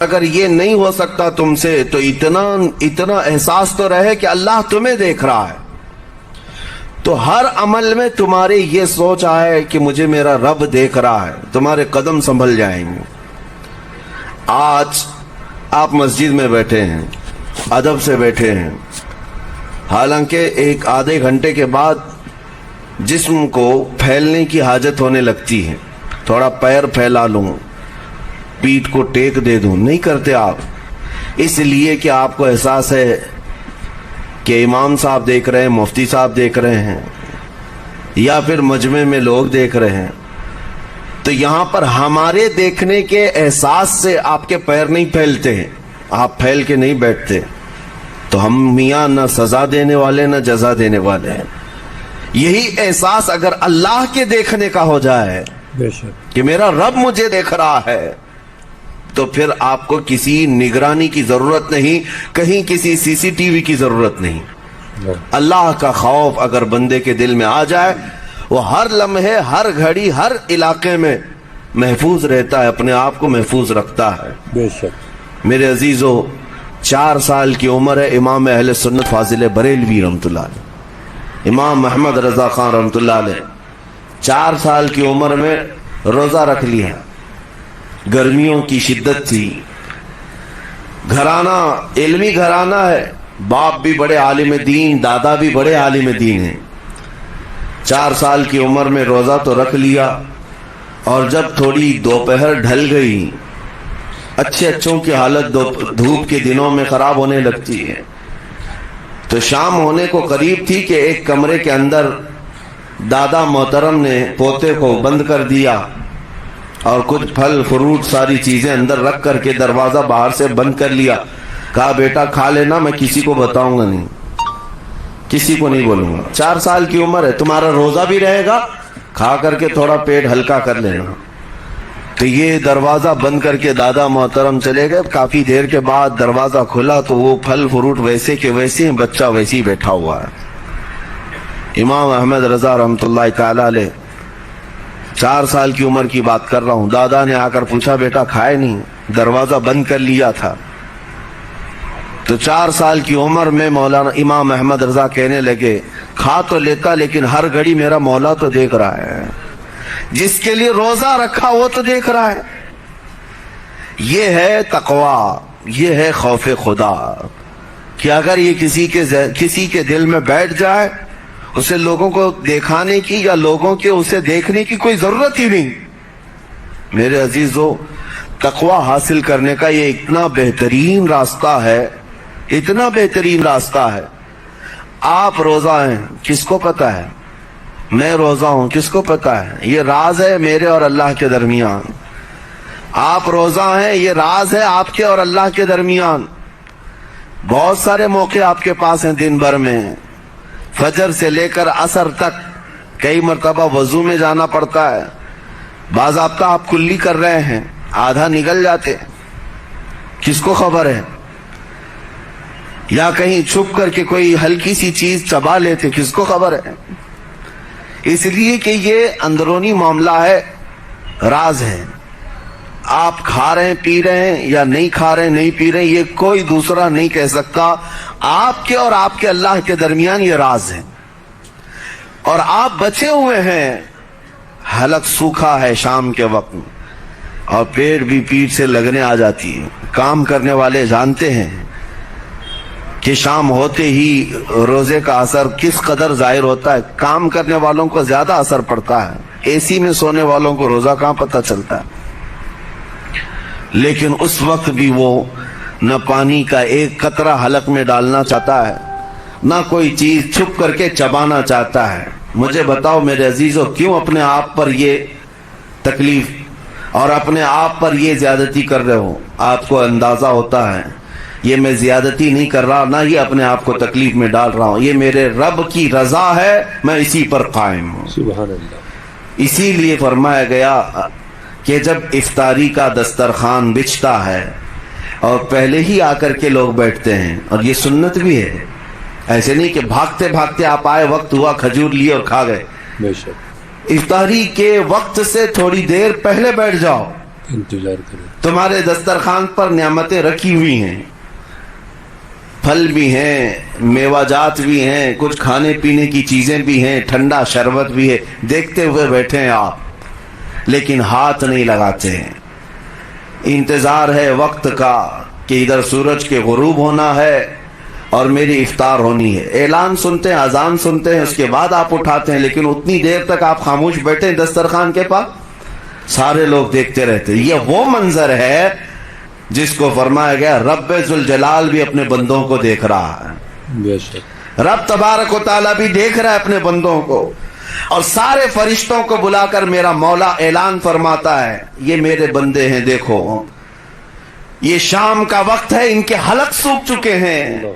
اگر یہ نہیں ہو سکتا تم سے تو اتنا احساس تو رہے کہ اللہ تمہیں دیکھ رہا ہے. تو ہر عمل میں تمہارے یہ سوچ آئے کہ مجھے میرا رب دیکھ رہا ہے, تمہارے قدم سنبھل جائیں گے. آج آپ مسجد میں بیٹھے ہیں, ادب سے بیٹھے ہیں, حالانکہ ایک آدھے گھنٹے کے بعد جسم کو پھیلنے کی حاجت ہونے لگتی ہے. تھوڑا پیر پھیلا لوں, پیٹھ کو ٹیک دے دوں, نہیں کرتے آپ, اس لیے کہ آپ کو احساس ہے کہ امام صاحب دیکھ رہے ہیں, مفتی صاحب دیکھ رہے ہیں, یا پھر مجمع میں لوگ دیکھ رہے ہیں. تو یہاں پر ہمارے دیکھنے کے احساس سے آپ کے پیر نہیں پھیلتے ہیں, آپ پھیل کے نہیں بیٹھتے. تو ہم میاں نہ سزا دینے والے نہ جزا دینے والے ہیں. یہی احساس اگر اللہ کے دیکھنے کا ہو جائے کہ میرا رب مجھے دیکھ رہا ہے, تو پھر آپ کو کسی نگرانی کی ضرورت نہیں, کہیں کسی سی سی ٹی وی کی ضرورت نہیں. اللہ کا خوف اگر بندے کے دل میں آ جائے, وہ ہر لمحے, ہر گھڑی, ہر علاقے میں محفوظ رہتا ہے, اپنے آپ کو محفوظ رکھتا ہے. بے شک. میرے عزیزو, 4 سال کی عمر ہے امام اہل سنت فاضل بریلوی رحمۃ اللہ علیہ, امام محمد رضا خان رحمۃ اللہ علیہ 4 سال کی عمر میں روزہ رکھ لیا. گرمیوں کی شدت تھی, گھرانہ علمی گھرانہ ہے, باپ بھی بڑے عالم دین, دادا بھی بڑے عالم دین ہیں. 4 سال کی عمر میں روزہ تو رکھ لیا, اور جب تھوڑی دوپہر ڈھل گئی, اچھوں کی حالت دھوپ کے دنوں میں خراب ہونے لگتی ہے. تو شام ہونے کو قریب تھی کہ ایک کمرے کے اندر دادا محترم نے پوتے کو بند کر دیا, اور کچھ پھل فروٹ ساری چیزیں اندر رکھ کر کے دروازہ باہر سے بند کر لیا. کہا بیٹا کھا لینا, میں کسی کو بتاؤں گا نہیں, کسی کو نہیں بولوں گا. 4 سال کی عمر ہے, تمہارا روزہ بھی رہے گا, کھا کر کے تھوڑا پیٹ ہلکا کر لینا. تو یہ دروازہ بند کر کے دادا محترم چلے گئے. کافی دیر کے بعد دروازہ کھلا تو وہ پھل فروٹ ویسے کے ویسے ہیں, بچہ ویسے ہی بیٹھا ہوا ہے. امام احمد رضا رحمۃ اللہ تعالی علیہ, 4 سال کی عمر کی بات کر رہا ہوں, دادا نے آ کر پوچھا بیٹا کھائے نہیں, دروازہ بند کر لیا تھا. تو 4 سال کی عمر میں مولانا امام احمد رضا کہنے لگے, کھا تو لیتا لیکن ہر گھڑی میرا مولا تو دیکھ رہا ہے, جس کے لیے روزہ رکھا وہ تو دیکھ رہا ہے. یہ ہے تقویٰ, یہ ہے خوف خدا, کہ اگر یہ کسی کے دل میں بیٹھ جائے, اسے لوگوں کو دکھانے کی یا لوگوں کے اسے دیکھنے کی کوئی ضرورت ہی نہیں. میرے عزیزو, تقویٰ حاصل کرنے کا یہ اتنا بہترین راستہ ہے, اتنا بہترین راستہ ہے. آپ روزہ ہیں, کس کو پتہ ہے؟ میں روزہ ہوں, کس کو پتہ ہے؟ یہ راز ہے میرے اور اللہ کے درمیان. آپ روزہ ہیں, یہ راز ہے آپ کے اور اللہ کے درمیان. بہت سارے موقع آپ کے پاس ہیں دن بھر میں, فجر سے لے کر عصر تک کئی مرتبہ وضو میں جانا پڑتا ہے. باضابطہ آپ کلی کر رہے ہیں, آدھا نگل جاتے, کس کو خبر ہے؟ یا کہیں چھپ کر کے کوئی ہلکی سی چیز چبا لیتے, کس کو خبر ہے؟ اس لیے کہ یہ اندرونی معاملہ ہے, راز ہے. آپ کھا رہے ہیں, پی رہے ہیں, یا نہیں کھا رہے ہیں, نہیں پی رہے ہیں, یہ کوئی دوسرا نہیں کہہ سکتا. آپ کے اور آپ کے اللہ کے درمیان یہ راز ہے. اور آپ بچے ہوئے ہیں, حلق سوکھا ہے شام کے وقت, اور پیٹ بھی پیٹ سے لگنے آ جاتی ہے. کام کرنے والے جانتے ہیں کہ شام ہوتے ہی روزے کا اثر کس قدر ظاہر ہوتا ہے. کام کرنے والوں کو زیادہ اثر پڑتا ہے, اے سی میں سونے والوں کو روزہ کہاں پتہ چلتا ہے. لیکن اس وقت بھی وہ نہ پانی کا ایک قطرہ حلق میں ڈالنا چاہتا ہے, نہ کوئی چیز چھپ کر کے چبانا چاہتا ہے. مجھے بتاؤ میرے عزیزو, کیوں اپنے آپ پر یہ تکلیف اور اپنے آپ پر یہ زیادتی کر رہے ہو؟ آپ کو اندازہ ہوتا ہے یہ میں زیادتی نہیں کر رہا, نہ یہ اپنے آپ کو تکلیف میں ڈال رہا ہوں, یہ میرے رب کی رضا ہے, میں اسی پر قائم ہوں. سبحان اللہ. اسی لیے فرمایا گیا کہ جب افطاری کا دسترخوان بچھتا ہے اور پہلے ہی آ کر کے لوگ بیٹھتے ہیں, اور یہ سنت بھی ہے, ایسے نہیں کہ بھاگتے بھاگتے آپ آئے, وقت ہوا کھجور لیے اور کھا گئے. بے شک. افطاری کے وقت سے تھوڑی دیر پہلے بیٹھ جاؤ, इंतजार करें। तुम्हारे दस्तरखान पर नेमतें रखी हुई हैं, फल भी हैं, मेवाजात भी हैं, कुछ खाने पीने की चीजें भी हैं, ठंडा शरबत भी है, देखते हुए बैठे हैं आप, लेकिन हाथ नहीं लगाते हैं। इंतजार है वक्त का कि इधर सूरज के गुरूब होना है और मेरी इफ्तार होनी है। ऐलान सुनते हैं, अजान सुनते हैं, उसके बाद आप उठाते हैं, लेकिन उतनी देर तक आप खामोश बैठे हैं दस्तरखान के पास, सारे लोग देखते रहते हैं। ये वो मंजर है जिसको फरमाया गया रब्बे जुल जलाल भी अपने बंदों को देख रहा है। बेशक रब तबारक व तआला भी देख रहा है अपने बंदों को, और सारे फरिश्तों को बुलाकर मेरा मौला ऐलान फरमाता है, ये मेरे बंदे हैं, देखो ये शाम का वक्त है, इनके हलक सूख चुके हैं,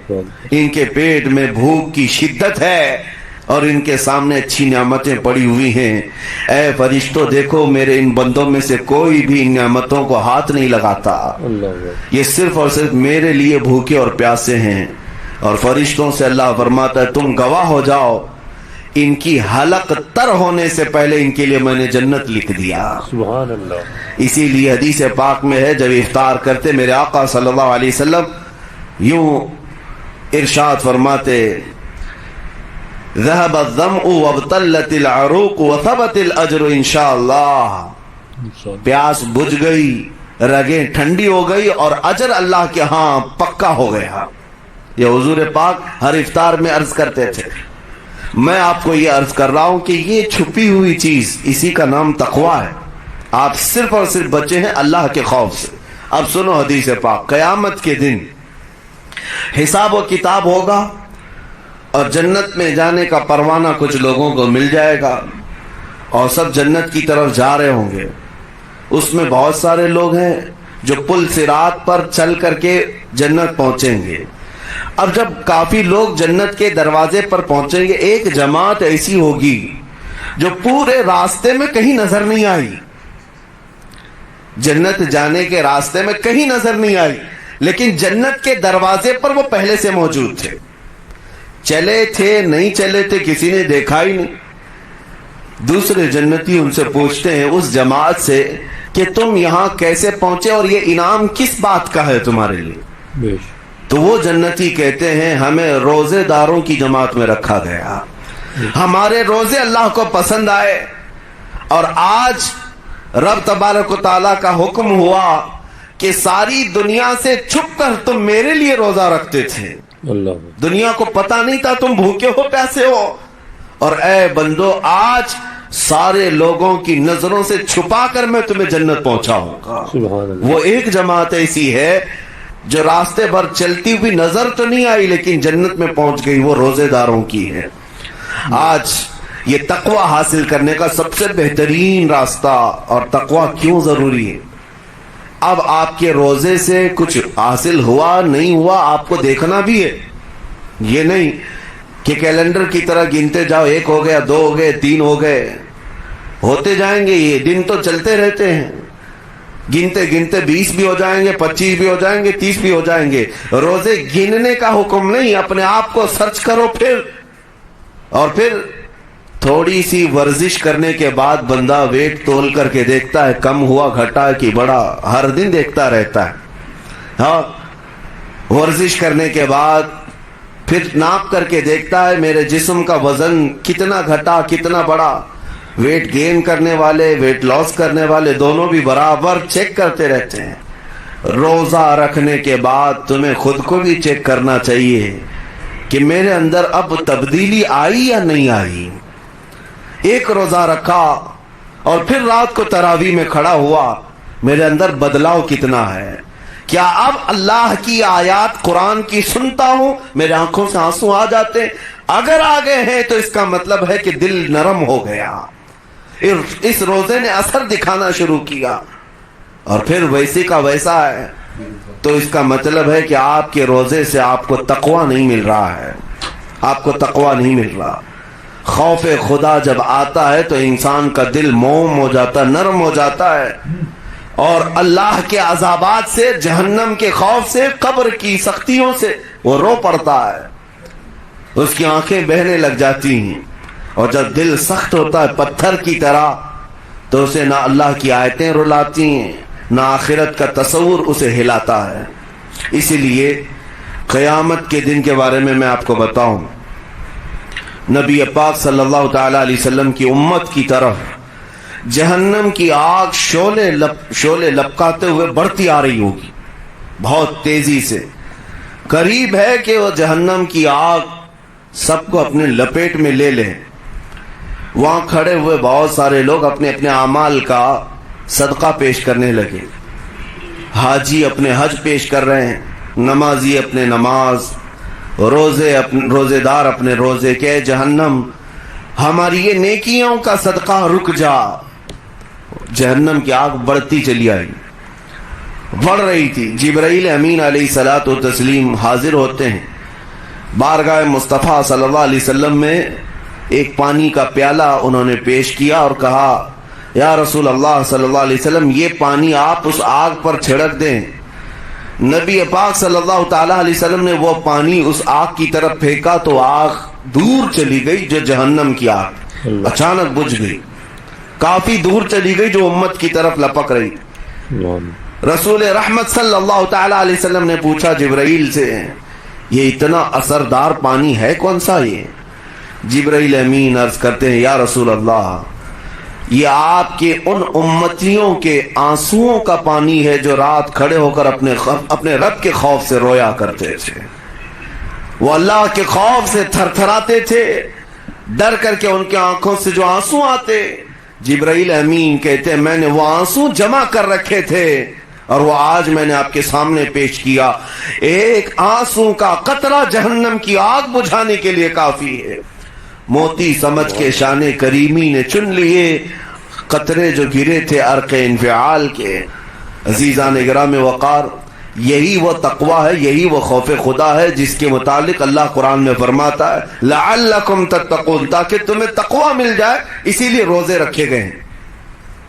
इनके पेट में भूख की शिद्दत है और इनके सामने अच्छी नियामतें पड़ी हुई हैं। ऐ फरिश्तों देखो, मेरे इन बंदों में से कोई भी इन नियामतों को हाथ नहीं लगाता, ये सिर्फ और सिर्फ मेरे लिए भूखे और प्यासे हैं। और फरिश्तों से अल्लाह फरमाता है, तुम गवाह हो जाओ, इनकी हलक तर होने से पहले इनके लिए मैंने जन्नत लिख दिया। सुभान अल्लाह। इसीलिए हदीस पाक में है, जब इफ्तार करते मेरे आका सल्लल्लाहु अलैहि वसल्लम यूं इरशाद फरमाते, ज़हब अज़्ज़मउ वबतल्लतिल अरूक़ वसबतिल अज्र इंशाअल्लाह। प्यास बुझ गई, रगें ठंडी हो गई और अजर अल्लाह के यहाँ पक्का हो गया। ये हुजूर पाक हर इफ्तार में अर्ज करते थे। मैं आपको ये अर्ज कर रहा हूं कि ये छुपी हुई चीज, इसी का नाम तकवा है। आप सिर्फ और सिर्फ बचे हैं अल्लाह के खौफ से। अब सुनो हदीस पाक, कयामत के दिन हिसाब व किताब होगा और जन्नत में जाने का परवाना कुछ लोगों को मिल जाएगा और सब जन्नत की तरफ जा रहे होंगे। उसमें बहुत सारे लोग हैं जो पुल सिरात पर चल करके जन्नत पहुंचेंगे। अब जब काफी लोग जन्नत के दरवाजे पर पहुंचेंगे, एक जमात ऐसी होगी जो पूरे रास्ते में कहीं नजर नहीं आई, जन्नत जाने के रास्ते में कहीं नजर नहीं आई, लेकिन जन्नत के दरवाजे पर वो पहले से मौजूद थे। चले थे नहीं चले थे किसी ने देखा ही नहीं। दूसरे जन्नती उनसे पूछते हैं उस जमात से कि तुम यहां कैसे पहुंचे और ये इनाम किस बात का है तुम्हारे लिए? तो वो जन्नती कहते हैं, हमें रोजेदारों की जमात में रखा गया, हमारे रोजे अल्लाह को पसंद आए और आज रब तबारक व तआला का हुक्म हुआ कि सारी दुनिया से छुप कर तुम मेरे लिए रोजा रखते थे, दुनिया को पता नहीं था तुम भूखे हो प्यासे हो, और ऐ बंदो आज सारे लोगों की नजरों से छुपा कर मैं तुम्हें जन्नत पहुंचाऊंगा। वो एक जमात ऐसी है जो रास्ते भर चलती हुई नजर तो नहीं आई लेकिन जन्नत में पहुंच गई, वो रोजेदारों की है। आज ये तकवा हासिल करने का सबसे बेहतरीन रास्ता, और तकवा क्यों जरूरी है? अब आपके रोजे से कुछ हासिल हुआ नहीं हुआ आपको देखना भी है। ये नहीं कि कैलेंडर की तरह गिनते जाओ, 1 हो गया, 2 हो गए, 3 हो गए, होते जाएंगे, ये दिन तो चलते रहते हैं। गिनते गिनते 20 भी हो जाएंगे, 25 भी हो जाएंगे, 30 भी हो जाएंगे। रोजे गिनने का हुक्म नहीं, अपने आप को सर्च करो फिर, और फिर थोड़ी सी वर्जिश करने के बाद बंदा वेट तोल करके देखता है कम हुआ घटा कि बड़ा, हर दिन देखता रहता है। हाँ, वर्जिश करने के बाद फिर नाप करके देखता है मेरे जिस्म का वजन कितना घटा कितना बढ़ा। वेट गेन करने वाले, वेट लॉस करने वाले दोनों भी बराबर चेक करते रहते हैं। रोजा रखने के बाद तुम्हें खुद को भी चेक करना चाहिए कि मेरे अंदर अब तब्दीली आई या नहीं आई। एक रोजा रखा और फिर रात को तरावी में खड़ा हुआ, मेरे अंदर बदलाव कितना है? क्या अब अल्लाह की आयत कुरान की सुनता हूं, मेरे आंखों से आंसू आ जाते हैं? अगर आ गए हैं तो इसका मतलब है कि दिल नरम हो गया, इस रोजे ने असर दिखाना शुरू किया, और फिर वैसे का वैसा है, तो इसका मतलब है कि आपके रोजे से आपको तकवा नहीं मिल रहा है, आपको तकवा नहीं मिल रहा। खौफ खुदा जब आता है तो इंसान का दिल मोम हो जाता, नरम हो जाता है, और अल्लाह के अजाबात से, जहन्नम के खौफ से, कब्र की सख्तियों से वो रो पड़ता है, उसकी आंखें बहने लग जाती हैं। और जब दिल सख्त होता है पत्थर की तरह, तो उसे ना अल्लाह की आयतें रुलाती हैं, نہ آخرت کا تصور اسے ہلاتا ہے. اسی لیے قیامت کے دن کے بارے میں آپ کو بتاؤں، نبی پاک صلی اللہ تعالی علیہ وسلم کی امت کی طرف جہنم کی آگ شعلے لپکاتے ہوئے بڑھتی آ رہی ہوگی بہت تیزی سے. قریب ہے کہ وہ جہنم کی آگ سب کو اپنے لپیٹ میں لے لیں. وہاں کھڑے ہوئے بہت سارے لوگ اپنے اپنے اعمال کا صدقہ پیش کرنے لگے. حاجی اپنے حج پیش کر رہے ہیں، نمازی اپنے نماز، روزے دار اپنے روزے. کہ جہنم ہماری یہ نیکیوں کا صدقہ رک جا. جہنم کی آگ بڑھتی چلی آئی، بڑھ رہی تھی. جبرائیل امین علیہ الصلاۃ والتسلیم حاضر ہوتے ہیں بارگاہ مصطفیٰ صلی اللہ علیہ وسلم میں. ایک پانی کا پیالہ انہوں نے پیش کیا اور کہا یا رسول اللہ صلی اللہ علیہ وسلم یہ پانی آپ اس آگ پر چھڑک دیں. نبی پاک صلی اللہ تعالی علیہ وسلم نے وہ پانی اس آگ کی طرف پھینکا تو آگ دور چلی گئی. جو جہنم کی آگ اچانک بجھ گئی، کافی دور چلی گئی جو امت کی طرف لپک رہی. رسول رحمت صلی اللہ تعالی علیہ وسلم نے پوچھا جبرائیل سے یہ اتنا اثردار پانی ہے کون سا؟ یہ جبرائیل امین عرض کرتے ہیں یا رسول اللہ یہ آپ کے ان امتیوں کے آنسوؤں کا پانی ہے جو رات کھڑے ہو کر اپنے رب کے خوف سے رویا کرتے تھے. وہ اللہ کے خوف سے تھر تھراتے تھے، ڈر کر کے ان کے آنکھوں سے جو آنسو آتے. جبرائیل امین کہتے ہیں میں نے وہ آنسو جمع کر رکھے تھے اور وہ آج میں نے آپ کے سامنے پیش کیا. ایک آنسو کا قطرہ جہنم کی آگ بجھانے کے لیے کافی ہے. موتی سمجھ کے شان کریمی نے چن لیے قطرے جو گرے تھے عرق انفعال کے. عزیزان گرامی وقار، یہی وہ تقوی ہے، یہی وہ خوف خدا ہے جس کے متعلق اللہ قرآن میں فرماتا ہے لعلکم تتقون، تاکہ تمہیں تقوی مل جائے. اسی لیے روزے رکھے گئے ہیں،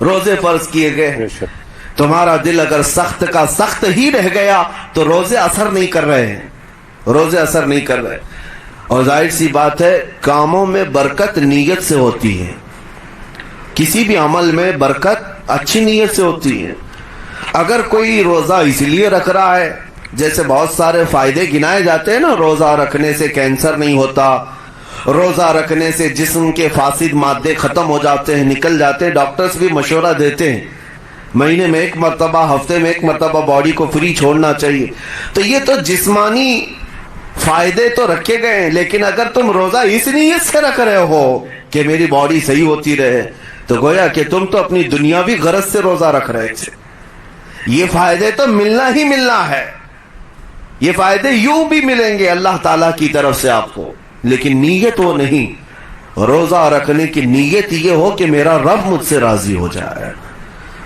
روزے فرض کیے گئے. تمہارا دل اگر سخت کا سخت ہی رہ گیا تو روزے اثر نہیں کر رہے ہیں، روزے اثر نہیں کر رہے. اور ظاہر سی بات ہے کاموں میں برکت نیت سے ہوتی ہے. کسی بھی عمل میں برکت اچھی نیت سے ہوتی ہے. اگر کوئی روزہ اس لیے رکھ رہا ہے، جیسے بہت سارے فائدے گنائے جاتے ہیں نا، روزہ رکھنے سے کینسر نہیں ہوتا، روزہ رکھنے سے جسم کے فاسد مادے ختم ہو جاتے ہیں، نکل جاتے ہیں. ڈاکٹرز بھی مشورہ دیتے ہیں مہینے میں ایک مرتبہ، ہفتے میں ایک مرتبہ باڈی کو فری چھوڑنا چاہیے. تو یہ تو جسمانی فائدے تو رکھے گئے ہیں، لیکن اگر تم روزہ اس نیت سے رکھ رہے ہو کہ میری باڈی صحیح ہوتی رہے تو گویا کہ تم تو اپنی دنیاوی غرض سے روزہ رکھ رہے تھے. یہ فائدے تو ملنا ہی ملنا ہے، یہ فائدے یوں بھی ملیں گے اللہ تعالیٰ کی طرف سے آپ کو، لیکن نیت وہ نہیں. روزہ رکھنے کی نیت یہ ہو کہ میرا رب مجھ سے راضی ہو جائے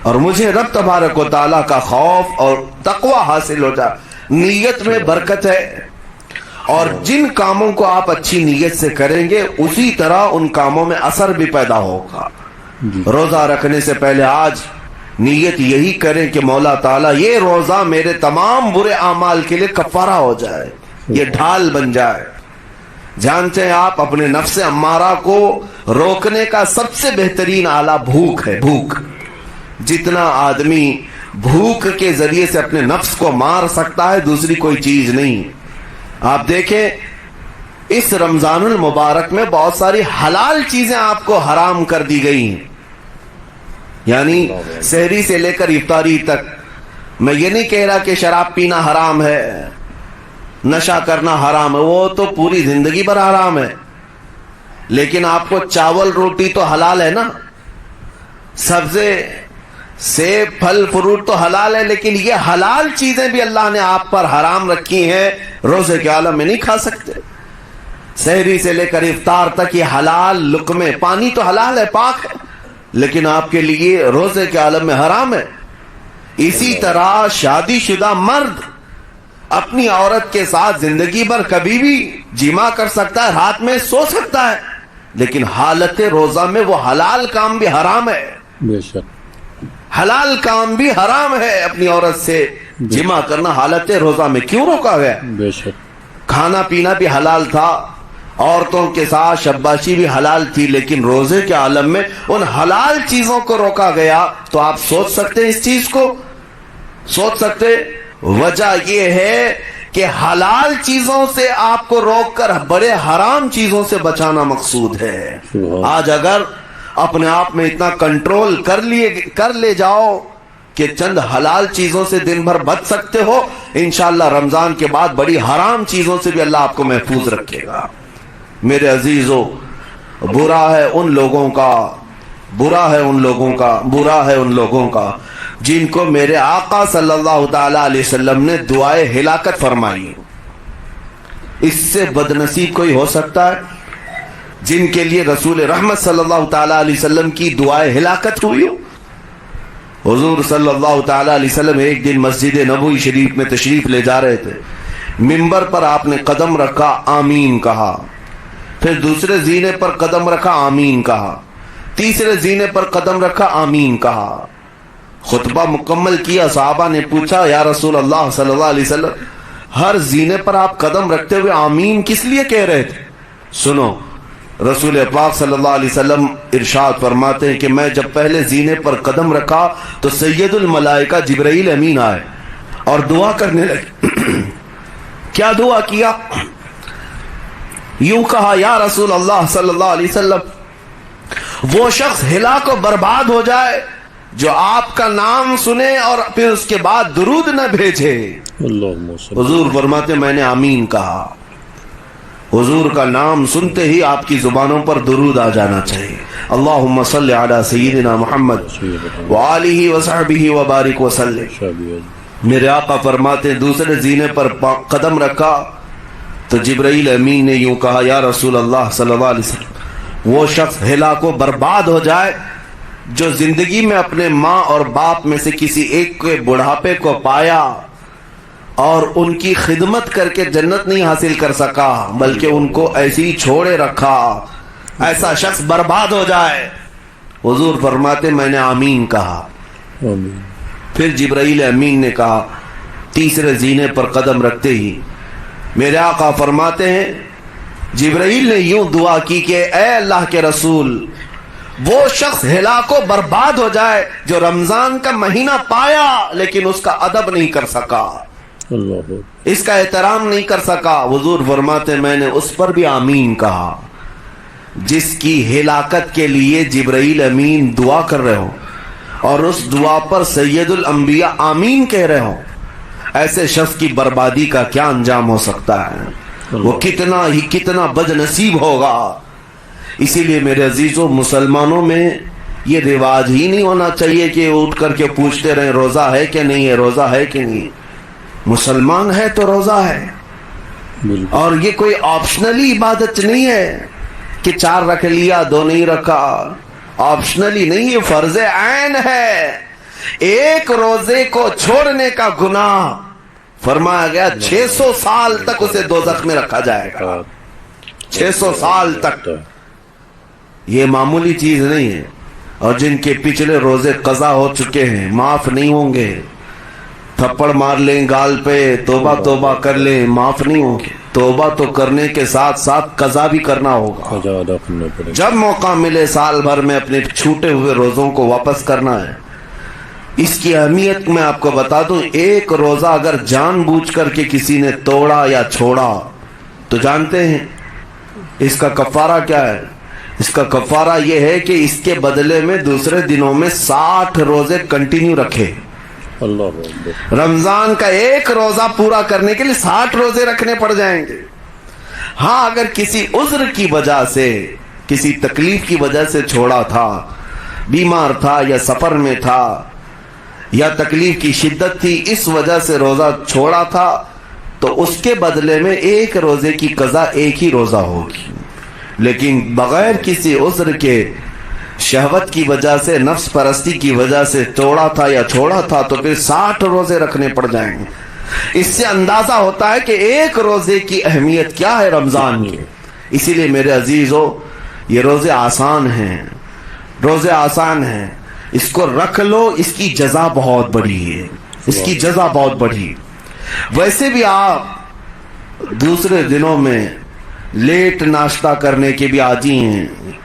اور مجھے رب تبارک و تعالیٰ کا خوف اور تقوی حاصل ہو جائے. نیت میں برکت ہے، اور جن کاموں کو آپ اچھی نیت سے کریں گے اسی طرح ان کاموں میں اثر بھی پیدا ہوگا. روزہ رکھنے سے پہلے آج نیت یہی کریں کہ مولا تعالیٰ یہ روزہ میرے تمام برے اعمال کے لیے کفارہ ہو جائے، یہ ڈھال بن جائے. جانتے ہیں آپ اپنے نفس امارہ کو روکنے کا سب سے بہترین آلہ بھوک ہے. بھوک، جتنا آدمی بھوک کے ذریعے سے اپنے نفس کو مار سکتا ہے دوسری کوئی چیز نہیں. آپ دیکھیں اس رمضان المبارک میں بہت ساری حلال چیزیں آپ کو حرام کر دی گئی ہیں. یعنی سحری سے لے کر افطاری تک. میں یہ نہیں کہہ رہا کہ شراب پینا حرام ہے، نشہ کرنا حرام ہے، وہ تو پوری زندگی بھر حرام ہے. لیکن آپ کو چاول روٹی تو حلال ہے نا، سبزے سیب پھل فروٹ تو حلال ہے، لیکن یہ حلال چیزیں بھی اللہ نے آپ پر حرام رکھی ہیں، روزے کے عالم میں نہیں کھا سکتے. سحری سے لے کر افطار تک یہ حلال لقمے، پانی تو حلال ہے، پاک ہے، لیکن آپ کے لیے روزے کے عالم میں حرام ہے. اسی طرح شادی شدہ مرد اپنی عورت کے ساتھ زندگی بھر کبھی بھی جمع کر سکتا ہے، رات میں سو سکتا ہے، لیکن حالت روزہ میں وہ حلال کام بھی حرام ہے. بے شک حلال کام بھی حرام ہے، اپنی عورت سے جمع کرنا حالت روزہ میں کیوں روکا گیا؟ بے شک کھانا پینا بھی حلال تھا، عورتوں کے ساتھ شباشی بھی حلال تھی، لیکن روزے کے عالم میں ان حلال چیزوں کو روکا گیا. تو آپ سوچ سکتے ہیں اس چیز کو सोच सकते? वजह यह है कि हलाल चीजों से आपको रोककर बड़े हराम चीजों से बचाना मकसूद है। आज अगर अपने आप में इतना कंट्रोल कर ले जाओ कि चंद हलाल चीजों से दिन भर बच सकते हो, इंशाअल्लाह रमजान के बाद बड़ी हराम चीजों से भी अल्लाह आपको महफूज रखेगा। मेरे अजीजों, बुरा है उन लोगों का जिनको मेरे आका सल्लल्लाहु ताला अलैहि वसल्लम ने दुआए हिलाकत फरमाई। इससे बदनसीब कोई हो सकता है? जिनके लिए रसूल रहमत सल्लल्लाहु ताला अलैहि वसल्लम की दुआए हिलाकत हुई हो। हुजूर सल्लल्लाहु ताला अलैहि वसल्लम एक दिन मस्जिद नबवी शरीफ में तशरीफ ले जा रहे थे। मिंबर पर आपने कदम रखा, आमीन कहा। फिर दूसरे जीने पर कदम रखा, आमीन कहा। तीसरे जीने पर कदम रखा, आमीन कहा। खुतबा मुकम्मल किया। सहाबा ने पूछा, या रसूल अल्लाह सल्लल्लाहु अलैहि वसल्लम, हर जीने पर आप कदम रखते हुए आमीन किस लिए कह रहे थे? सुनो, रसूल पाक सल्लल्लाहु अलैहि वसल्लम इरशाद फरमाते हैं कि मैं जब पहले जीने पर कदम रखा तो सैयदुल मलाइका जिब्राइल अमीन आए और दुआ करने लगे। क्या दुआ किया? यूं कहा, या रसूल अल्लाह सल्लल्लाहु अलैहि वसल्लम, वो शख्स हिलाक और बर्बाद हो जाए जो आपका नाम सुने और फिर उसके बाद दुरूद न भेजे। हुजूर फरमाते, मैंने आमीन कहा। हुजूर का नाम सुनते ही आपकी जुबानों पर दुरूद आ जाना चाहिए। अल्लाहुम्मा सल्लि अला सय्यिदिना मुहम्मद व आलिहि व सहबिहि व बारिक व सल्लिम। मेरे आका फरमाते, दूसरे जीने पर कदम रखा तो जिब्राइल अमीन ने यूं कहा, या रसूल अल्लाह सल्लल्लाहु अलैहि वसल्लम, वो शख्स हिलाको बर्बाद हो जाए जो जिंदगी में अपने माँ और बाप में से किसी एक के बुढ़ापे को पाया और उनकी खिदमत करके जन्नत नहीं हासिल कर सका, बल्कि उनको ऐसे ही छोड़े रखा। ऐसा शख्स बर्बाद हो जाए। हुजूर फरमाते, मैंने आमीन कहा। फिर जिब्राइल अमीन ने कहा। तीसरे जीने पर कदम रखते ही मेरे आका फरमाते हैं, जिब्राइल ने यूं दुआ की कि ए अल्लाह के रसूल, वो शख्स हिलाको बर्बाद हो जाए जो रमजान का महीना पाया लेकिन उसका अदब नहीं कर सका, इसका एहतराम नहीं कर सका। हुजूर फरमाते, मैंने उस पर भी आमीन कहा। जिसकी हिलाकत के लिए जिब्राइल अमीन दुआ कर रहे हो और उस दुआ पर सैयदुल अंबिया आमीन कह रहे हो, ऐसे शख्स की बर्बादी का क्या अंजाम हो सकता है? वो कितना बदनसीब होगा। इसीलिए मेरे अजीजों, मुसलमानों में ये रिवाज ही नहीं होना चाहिए कि उठ करके पूछते रहे रोजा है कि नहीं है, रोजा है कि नहीं। मुसलमान है तो रोजा है। और ये कोई ऑप्शनली इबादत नहीं है कि 4 रख लिया 2 नहीं रखा। ऑप्शनली नहीं, ये फर्ज ऐन है। एक रोजे को छोड़ने का गुनाह फरमाया गया 600 साल तक उसे दोज़ख में रखा जाएगा। 600 साल तक। ये मामूली चीज नहीं है। और जिनके पिछले रोजे कजा हो चुके हैं, माफ नहीं होंगे। थप्पड़ मार लें गाल पे, तौबा तौबा कर लें, माफ नहीं होंगे। तौबा तो करने के साथ साथ कजा भी करना होगा। जब मौका मिले साल भर में अपने छूटे हुए रोजों को वापस करना है। इसकी अहमियत मैं आपको बता दूं, एक रोजा अगर जानबूझ करके किसी ने तोड़ा या छोड़ा तो जानते हैं इसका कफारा क्या है? इसका कफारा यह है कि इसके बदले में दूसरे दिनों में 60 रोजे कंटिन्यू रखे। रमजान का एक रोजा पूरा करने के लिए 60 रोजे रखने पड़ जाएंगे। हाँ, अगर किसी उज्र की वजह से, किसी तकलीफ की वजह से छोड़ा था, बीमार था या सफर में था या तकलीफ की शिद्दत थी, इस वजह से रोजा छोड़ा था, तो उसके बदले में एक रोजे की कज़ा एक ही रोजा होगी। लेकिन बगैर किसी उज्र के, शहवत की वजह से, नफ्स परस्ती की वजह से तोड़ा था या छोड़ा था, तो फिर 60 रोजे रखने पड़ जाएंगे। इससे अंदाजा होता है कि एक रोजे की अहमियत क्या है रमजान की। इसीलिए मेरे अजीजों, ये रोजे आसान हैं, रोजे आसान हैं, इसको रख लो। इसकी जजा बहुत बड़ी है, इसकी जजा बहुत बड़ी। वैसे भी आप दूसरे दिनों में लेट नाश्ता करने के भी आदी हैं।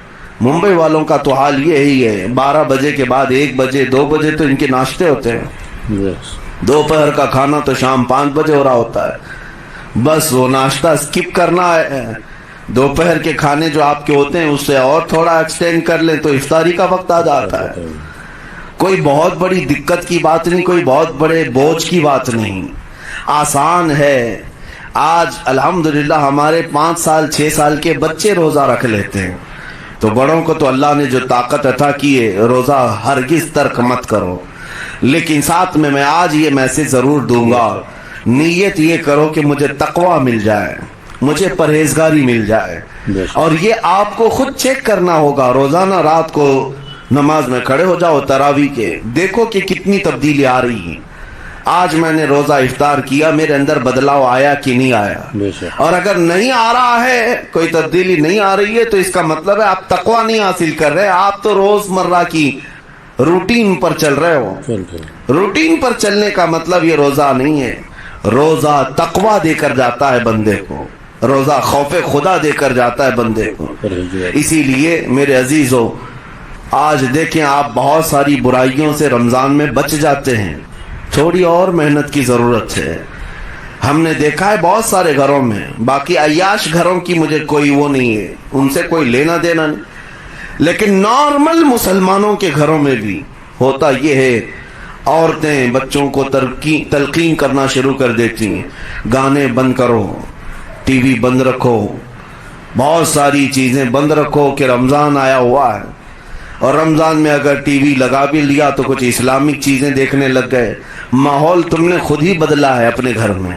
मुंबई वालों का तो हाल ये ही है, 12 बजे के बाद 1 बजे 2 बजे तो इनके नाश्ते होते हैं। दोपहर का खाना तो शाम 5 बजे हो रहा होता है, बस वो नाश्ता स्किप करना है, दोपहर के खाने जो आपके होते हैं उससे और थोड़ा एक्सटेंड कर लें तो इफ्तारी का वक्त आ जाता है। कोई बहुत बड़ी दिक्कत की बात नहीं, कोई बहुत बड़े बोझ की बात नहीं, आसान है। आज अल्हम्दुलिल्लाह हमारे 5 साल 6 साल के बच्चे रोजा रख लेते हैं, तो बड़ों को तो अल्लाह ने जो ताकत अता की है, रोजा हरगिज तर्क मत करो। लेकिन साथ में मैं आज ये मैसेज जरूर दूंगा, नीयत ये करो कि मुझे तकवा मिल जाए, मुझे परहेजगारी मिल जाए। और ये आपको खुद चेक करना होगा। रोजाना रात को नमाज में खड़े हो जाओ तरावी के, देखो कि कितनी तब्दीली आ रही है। आज मैंने रोजा इफ्तार किया, मेरे अंदर बदलाव आया कि नहीं आया? और अगर नहीं आ रहा है, कोई तब्दीली नहीं आ रही है, तो इसका मतलब है आप तकवा नहीं हासिल कर रहे, आप तो रोजमर्रा की रूटीन पर चल रहे हो। रूटीन पर चलने का मतलब ये रोजा नहीं है। रोजा तकवा देकर जाता है बंदे को, रोजा खौफे खुदा देकर जाता है बंदे को। इसीलिए मेरे अजीजों, आज देखें आप बहुत सारी बुराइयों से रमजान में बच जाते हैं, थोड़ी और मेहनत की जरूरत है। हमने देखा है बहुत सारे घरों में, बाकी अय्याश घरों की मुझे कोई वो नहीं है, उनसे कोई लेना देना नहीं, लेकिन नॉर्मल मुसलमानों के घरों में भी होता ये है, औरतें बच्चों को तलकीन करना शुरू कर देती हैं, गाने बंद करो, टीवी बंद रखो, बहुत सारी चीजें बंद रखो कि रमजान आया हुआ है। और रमजान में अगर टीवी लगा भी लिया तो कुछ इस्लामिक चीजें देखने लग गए। माहौल तुमने खुद ही बदला है अपने घर में,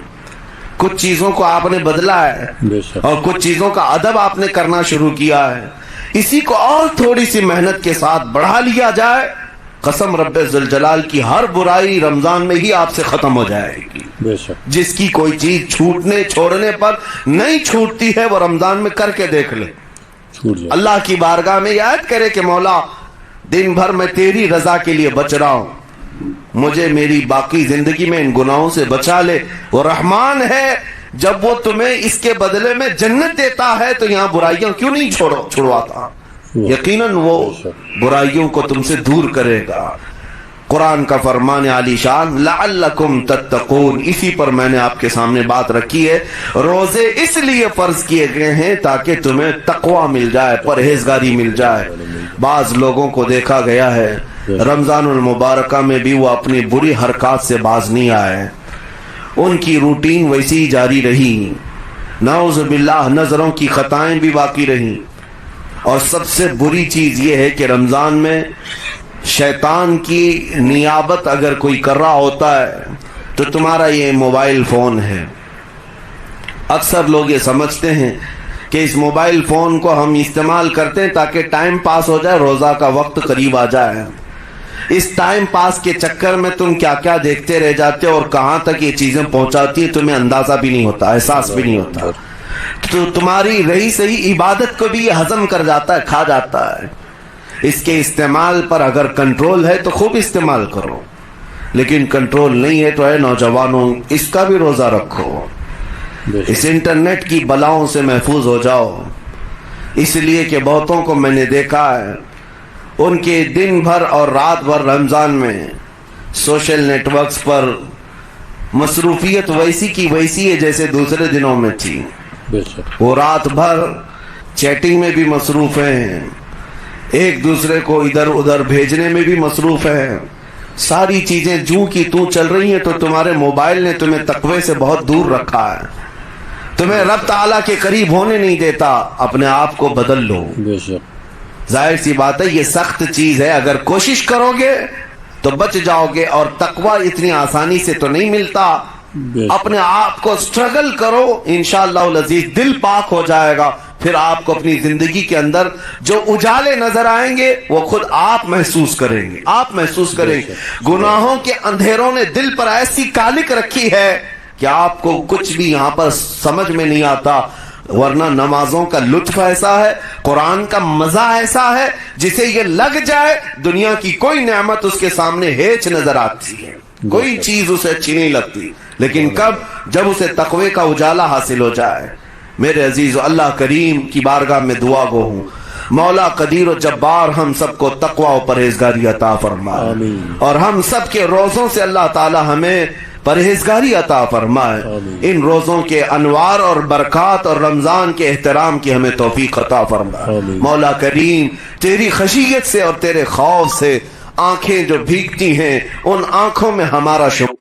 कुछ चीजों को आपने बदला है और कुछ चीजों का अदब आपने करना शुरू किया है। इसी को और थोड़ी सी मेहनत के साथ बढ़ा लिया जाए, कसम रब्बे ज़ुल जलाल की हर बुराई रमजान में ही आपसे खत्म हो जाएगी। जिसकी कोई चीज छूटने छोड़ने पर नहीं छूटती है, वो रमजान में करके देख ले, अल्लाह की बारगाह में याद करे कि मौला दिन भर मैं तेरी रजा के लिए बच रहा हूं, मुझे मेरी बाकी जिंदगी में इन गुनाहों से बचा ले। वो रहमान है, जब वो तुम्हें इसके बदले में जन्नत देता है तो यहाँ बुराइयां क्यों नहीं छुड़वाता? यकीनन वो बुराइयों को तुमसे दूर करेगा। कुरान का फरमान आलीशान, लअल्लकुम तत्तकून, इसी पर मैंने आपके सामने बात रखी है। रोजे इसलिए फर्ज किए गए हैं ताकि तुम्हें तकवा मिल जाए, परहेजगारी मिल जाए। बाज लोगों को देखा गया है रमजानुल मुबारका में भी वो अपनी बुरी हरकत से बाज नहीं आए, उनकी रूटीन वैसी ही जारी रही, नाउज़ बिल्लाह नजरों की खताएं भी बाकी रही। और सबसे बुरी चीज ये है कि रमजान में शैतान की नियाबत अगर कोई कर रहा होता है तो तुम्हारा ये मोबाइल फोन है। अक्सर लोग ये समझते हैं कि इस मोबाइल फोन को हम इस्तेमाल करते हैं ताकि टाइम पास हो जाए, रोजा का वक्त करीब आ जाए। इस टाइम पास के चक्कर में तुम क्या क्या देखते रह जाते हो और कहां तक ये चीजें पहुंचाती है तुम्हें अंदाजा भी नहीं होता, एहसास भी नहीं होता। तो तुम्हारी रही सही इबादत को भी ये हजम कर जाता है, खा जाता है। इसके इस्तेमाल पर अगर कंट्रोल है तो खूब इस्तेमाल करो, लेकिन कंट्रोल नहीं है तो है नौजवानों, इसका भी रोजा रखो। इस इंटरनेट की बलाओं से महफूज हो जाओ, इसलिए कि बहुतों को मैंने देखा है उनके दिन भर और रात भर रमजान में सोशल नेटवर्क्स पर मसरूफियत वैसी की वैसी है जैसे दूसरे दिनों में थी। वो रात भर चैटिंग में भी मसरूफ हैं, एक दूसरे को इधर उधर भेजने में भी मसरूफ है। सारी चीजें जूं की तू चल रही हैं, तो तुम्हारे मोबाइल ने तुम्हें तकवे से बहुत दूर रखा है, तुम्हें रब ताला के करीब होने नहीं देता। अपने आप को बदल लो। जाहिर सी बात है ये सख्त चीज है, अगर कोशिश करोगे तो बच जाओगे। और तकवा इतनी आसानी से तो नहीं मिलता, अपने आप को स्ट्रगल करो, इंशाअल्लाह अज़ीज दिल पाक हो जाएगा। फिर आपको अपनी जिंदगी के अंदर जो उजाले नजर आएंगे वो खुद आप महसूस करेंगे, आप महसूस करेंगे। गुनाहों के अंधेरों ने दिल पर ऐसी कालिक रखी है कि आपको कुछ भी यहाँ पर समझ में नहीं आता। वरना नमाजों का लुत्फ ऐसा है, कुरान का मजा ऐसा है, जिसे ये लग जाए दुनिया की कोई नेमत उसके सामने हेच नजर आती है, कोई चीज उसे अच्छी नहीं लगती। लेकिन कब? जब उसे तकवे का उजाला हासिल हो जाए। मेरे अजीज, अल्लाह करीम की बारगाह में दुआ गो हूं, مولا قدیر و جبار ہم سب کو تقوی و پرہیزگاری عطا فرمائے آمین۔ اور ہم سب کے روزوں سے اللہ تعالی ہمیں پرہیزگاری عطا فرمائے، آمین۔ ان روزوں کے انوار اور برکات اور رمضان کے احترام کی ہمیں توفیق عطا فرمائے۔ آمین۔ مولا کریم تیری خشیت سے اور تیرے خوف سے آنکھیں جو بھیگتی ہیں ان آنکھوں میں ہمارا شکر